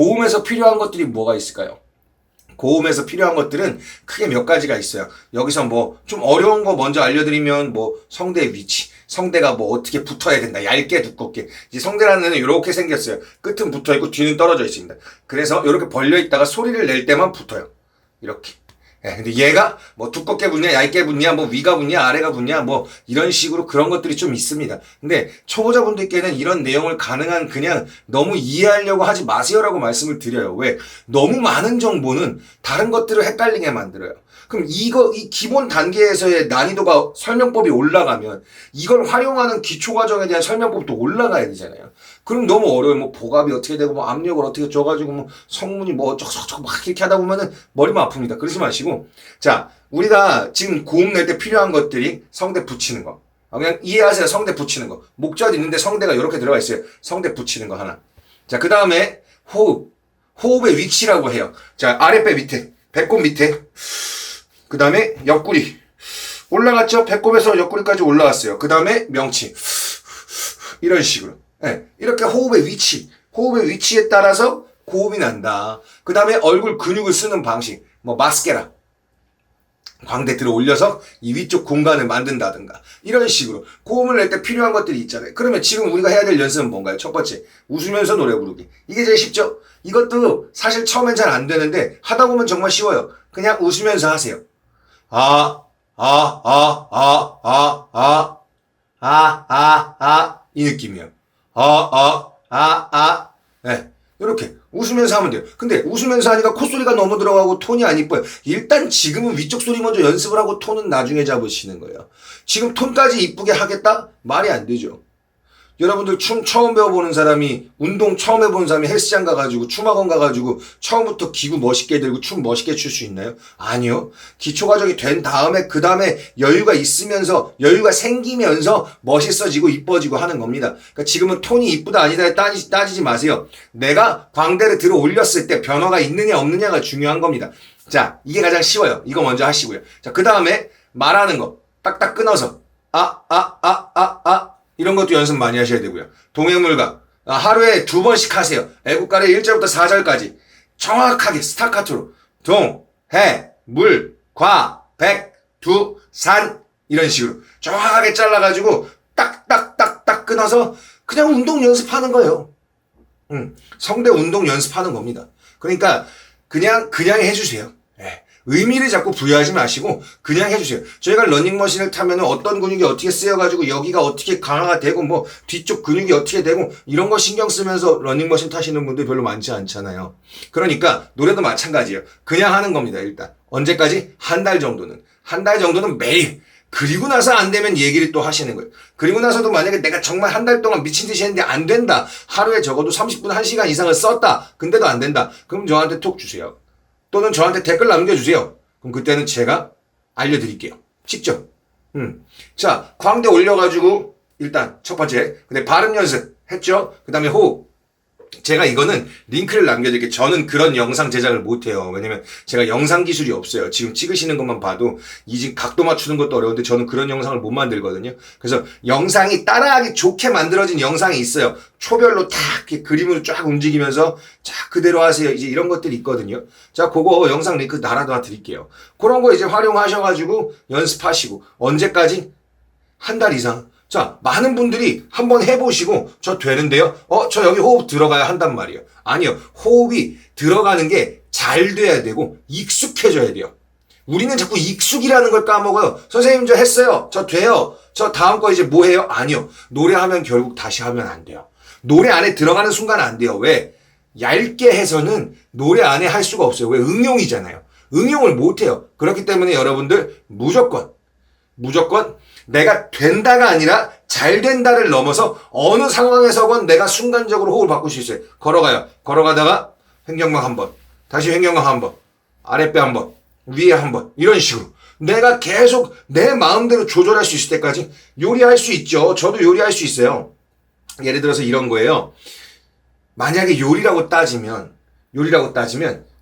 고음에서 필요한 것들이 뭐가 있을까요? 고음에서 필요한 것들은 크게 몇 가지가 있어요. 여기서 뭐 좀 어려운 거 먼저 알려드리면 뭐 성대의 위치, 성대가 뭐 어떻게 붙어야 된다. 얇게 두껍게. 이제 성대라는 애는 이렇게 생겼어요. 끝은 붙어 있고 뒤는 떨어져 있습니다. 그래서 이렇게 벌려 있다가 소리를 낼 때만 붙어요. 이렇게. 예, 근데 얘가 뭐 두껍게 붙냐, 얇게 붙냐, 뭐 위가 붙냐, 아래가 붙냐, 뭐 이런 식으로 그런 것들이 좀 있습니다. 근데 초보자분들께는 이런 내용을 가능한 그냥 너무 이해하려고 하지 마세요라고 말씀을 드려요. 왜? 너무 많은 정보는 다른 것들을 헷갈리게 만들어요. 그럼 이 기본 단계에서의 난이도가 설명법이 올라가면 이걸 활용하는 기초 과정에 대한 설명법도 올라가야 되잖아요. 그럼 너무 어려워요. 뭐 보갑이 어떻게 되고 뭐 압력을 어떻게 줘가지고 뭐 성문이 뭐 어쩌고저쩌고 막 이렇게 하다 보면은 머리만 아픕니다. 그러지 마시고 자 우리가 지금 고음 낼 때 필요한 것들이 성대 붙이는 거. 그냥 이해하세요. 성대 붙이는 거. 목젖 있는데 성대가 이렇게 들어가 있어요. 성대 붙이는 거 하나. 자 그 다음에 호흡. 호흡의 위치라고 해요. 자 아랫배 밑에 배꼽 밑에 그 다음에 옆구리 올라갔죠? 배꼽에서 옆구리까지 올라왔어요. 그 다음에 명치 이런 식으로 네, 이렇게 호흡의 위치에 따라서 고음이 난다. 그 다음에 얼굴 근육을 쓰는 방식 뭐 마스케라 광대 들어 올려서 이 위쪽 공간을 만든다든가 이런 식으로 고음을 낼 때 필요한 것들이 있잖아요. 그러면 지금 우리가 해야 될 연습은 뭔가요? 첫 번째 웃으면서 노래 부르기. 이게 제일 쉽죠? 이것도 사실 처음엔 잘 안 되는데 하다 보면 정말 쉬워요. 그냥 웃으면서 하세요. 이 느낌이요. 네. 이렇게 웃으면서 하면 돼요. 근데 웃으면서 하니까 콧소리가 너무 들어가고 톤이 안 이뻐요. 일단 지금은 위쪽 소리 먼저 연습을 하고 톤은 나중에 잡으시는 거예요. 지금 톤까지 이쁘게 하겠다? 말이 안 되죠. 여러분들 춤 처음 배워보는 사람이 운동 처음 해보는 사람이 헬스장 가가지고 춤학원 가가지고 처음부터 기구 멋있게 들고 춤 멋있게 출 수 있나요? 아니요. 기초 과정이 된 다음에 그 다음에 여유가 있으면서 여유가 생기면서 멋있어지고 이뻐지고 하는 겁니다. 그러니까 지금은 톤이 이쁘다 아니다 따지지 마세요. 내가 광대를 들어 올렸을 때 변화가 있느냐 없느냐가 중요한 겁니다. 자 이게 가장 쉬워요. 이거 먼저 하시고요. 자 그 다음에 말하는 거 딱딱 끊어서 이런 것도 연습 많이 하셔야 되고요. 동해물각 하루에 2번씩 하세요. 애국가를 1절부터 4절까지 정확하게 스타카토로 동, 해, 물, 과, 백, 두, 산 이런 식으로 정확하게 잘라가지고 딱딱딱딱 끊어서 그냥 운동 연습하는 거예요. 성대 운동 연습하는 겁니다. 그러니까 그냥 해주세요. 네. 의미를 자꾸 부여하지 마시고 그냥 해주세요. 저희가 러닝머신을 타면 어떤 근육이 어떻게 쓰여가지고 여기가 어떻게 강화가 되고 뭐 뒤쪽 근육이 어떻게 되고 이런 거 신경 쓰면서 러닝머신 타시는 분들 별로 많지 않잖아요. 그러니까 노래도 마찬가지예요. 그냥 하는 겁니다. 일단 언제까지? 한 달 정도는 매일. 그리고 나서 안 되면 얘기를 또 하시는 거예요. 그리고 나서도 만약에 내가 정말 한 달 동안 미친 듯이 했는데 안 된다. 하루에 적어도 30분, 1시간 이상을 썼다. 근데도 안 된다. 그럼 저한테 톡 주세요. 또는 저한테 댓글 남겨주세요. 그럼 그때는 제가 알려드릴게요. 직접. 자, 광대 올려가지고 일단 첫 번째. 근데 발음 연습 했죠? 그 다음에 호흡. 제가 이거는 링크를 남겨드릴게요. 저는 그런 영상 제작을 못해요. 왜냐면 제가 영상 기술이 없어요. 지금 찍으시는 것만 봐도 이 각도 맞추는 것도 어려운데 저는 그런 영상을 못 만들거든요. 그래서 영상이 따라하기 좋게 만들어진 영상이 있어요. 초별로 탁 이렇게 그림으로 쫙 움직이면서 자 그대로 하세요. 이제 이런 것들이 있거든요. 자 그거 영상 링크 달아놔 드릴게요. 그런 거 이제 활용하셔가지고 연습하시고 언제까지? 한 달 이상. 자, 많은 분들이 한번 해보시고, 저 되는데요? 저 여기 호흡 들어가야 한단 말이에요. 아니요. 호흡이 들어가는 게 잘 돼야 되고, 익숙해져야 돼요. 우리는 자꾸 익숙이라는 걸 까먹어요. 선생님, 저 했어요. 저 돼요. 저 다음 거 이제 뭐 해요? 아니요. 노래하면 결국 다시 하면 안 돼요. 노래 안에 들어가는 순간 안 돼요. 왜? 얇게 해서는 노래 안에 할 수가 없어요. 왜? 응용이잖아요. 응용을 못 해요. 그렇기 때문에 여러분들, 무조건 내가 된다가 아니라 잘 된다를 넘어서 어느 상황에서건 내가 순간적으로 호흡을 바꿀 수 있어요. 걸어가요. 걸어가다가 횡격막 한 번, 다시 횡격막 한 번, 아랫배 한 번, 위에 한 번, 이런 식으로. 내가 계속 내 마음대로 조절할 수 있을 때까지 요리할 수 있죠. 저도 요리할 수 있어요. 예를 들어서 이런 거예요. 만약에 요리라고 따지면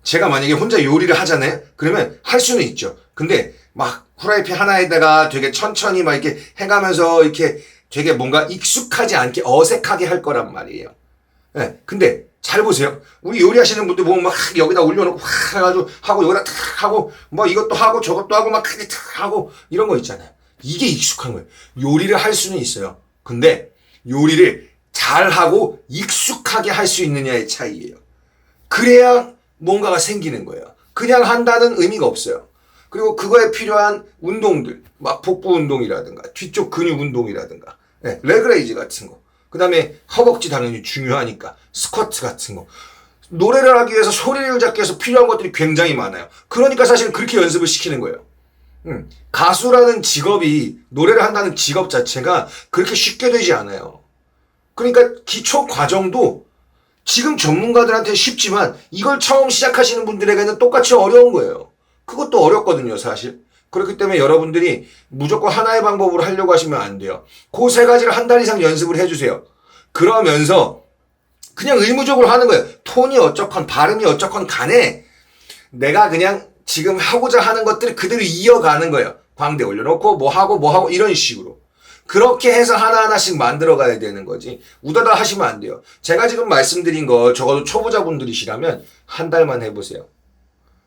제가 만약에 혼자 요리를 하잖아요. 그러면 할 수는 있죠. 근데 막 후라이팬 하나에다가 되게 천천히 막 이렇게 해가면서 이렇게 되게 뭔가 익숙하지 않게 어색하게 할 거란 말이에요. 예, 근데 잘 보세요. 우리 요리하시는 분들 보면 막 여기다 올려놓고 확 해가지고 하고 여기다 탁 하고 뭐 이것도 하고 저것도 하고 막 크게 탁 하고 이런 거 있잖아요. 이게 익숙한 거예요. 요리를 할 수는 있어요. 근데 요리를 잘하고 익숙하게 할 수 있느냐의 차이예요. 그래야 뭔가가 생기는 거예요. 그냥 한다는 의미가 없어요. 그리고 그거에 필요한 운동들, 막 복부 운동이라든가 뒤쪽 근육 운동이라든가 레그레이즈 같은 거, 그 다음에 허벅지 당연히 중요하니까 스쿼트 같은 거, 노래를 하기 위해서 소리를 잡기 위해서 필요한 것들이 굉장히 많아요. 그러니까 사실 그렇게 연습을 시키는 거예요. 가수라는 직업이, 노래를 한다는 직업 자체가 그렇게 쉽게 되지 않아요. 그러니까 기초 과정도 지금 전문가들한테 쉽지만 이걸 처음 시작하시는 분들에게는 똑같이 어려운 거예요. 그것도 어렵거든요, 사실. 그렇기 때문에 여러분들이 무조건 하나의 방법으로 하려고 하시면 안 돼요. 그 세 가지를 한 달 이상 연습을 해주세요. 그러면서 그냥 의무적으로 하는 거예요. 톤이 어쩌건 발음이 어쩌건 간에 내가 그냥 지금 하고자 하는 것들을 그대로 이어가는 거예요. 광대 올려놓고 뭐 하고 이런 식으로. 그렇게 해서 하나하나씩 만들어 가야 되는 거지. 우다다 하시면 안 돼요. 제가 지금 말씀드린 거 적어도 초보자분들이시라면 한 달만 해보세요.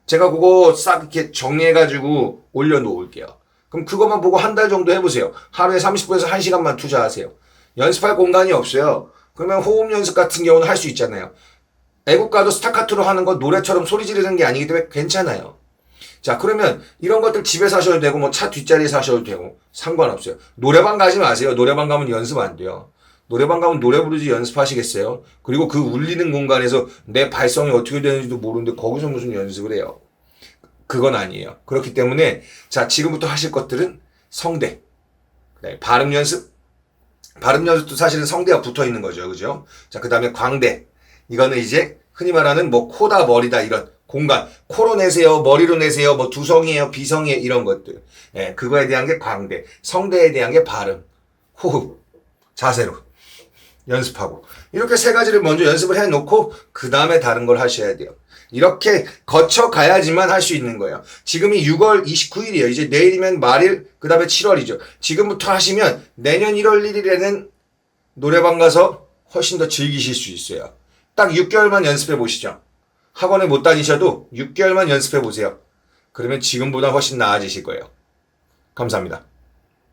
제가 그거 싹 이렇게 정리해가지고 올려놓을게요. 그럼 그것만 보고 한 달 정도 해보세요. 하루에 30분에서 1시간만 투자하세요. 연습할 공간이 없어요. 그러면 호흡 연습 같은 경우는 할 수 있잖아요. 애국가도 스타카토로 하는 거 노래처럼 소리 지르는 게 아니기 때문에 괜찮아요. 자, 그러면 이런 것들 집에서 하셔도 되고 뭐 차 뒷자리에서 하셔도 되고 상관없어요. 노래방 가지 마세요. 노래방 가면 연습 안 돼요. 노래방 가면 노래 부르지 연습하시겠어요? 그리고 그 울리는 공간에서 내 발성이 어떻게 되는지도 모르는데 거기서 무슨 연습을 해요? 그건 아니에요. 그렇기 때문에 자, 지금부터 하실 것들은 성대, 발음 연습. 발음 연습도 사실은 성대가 붙어 있는 거죠. 그죠? 자, 그 다음에 광대. 이거는 이제 흔히 말하는 뭐 코다 머리다 이런 공간. 코로 내세요, 머리로 내세요, 뭐 두성이에요, 비성이에요, 이런 것들. 예, 그거에 대한 게 광대. 성대에 대한 게 발음, 호흡, 자세로 연습하고. 이렇게 세 가지를 먼저 연습을 해놓고 그 다음에 다른 걸 하셔야 돼요. 이렇게 거쳐가야지만 할 수 있는 거예요. 지금이 6월 29일이에요. 이제 내일이면 말일, 그 다음에 7월이죠. 지금부터 하시면 내년 1월 1일에는 노래방 가서 훨씬 더 즐기실 수 있어요. 딱 6개월만 연습해 보시죠. 학원에 못 다니셔도 6개월만 연습해 보세요. 그러면 지금보다 훨씬 나아지실 거예요. 감사합니다.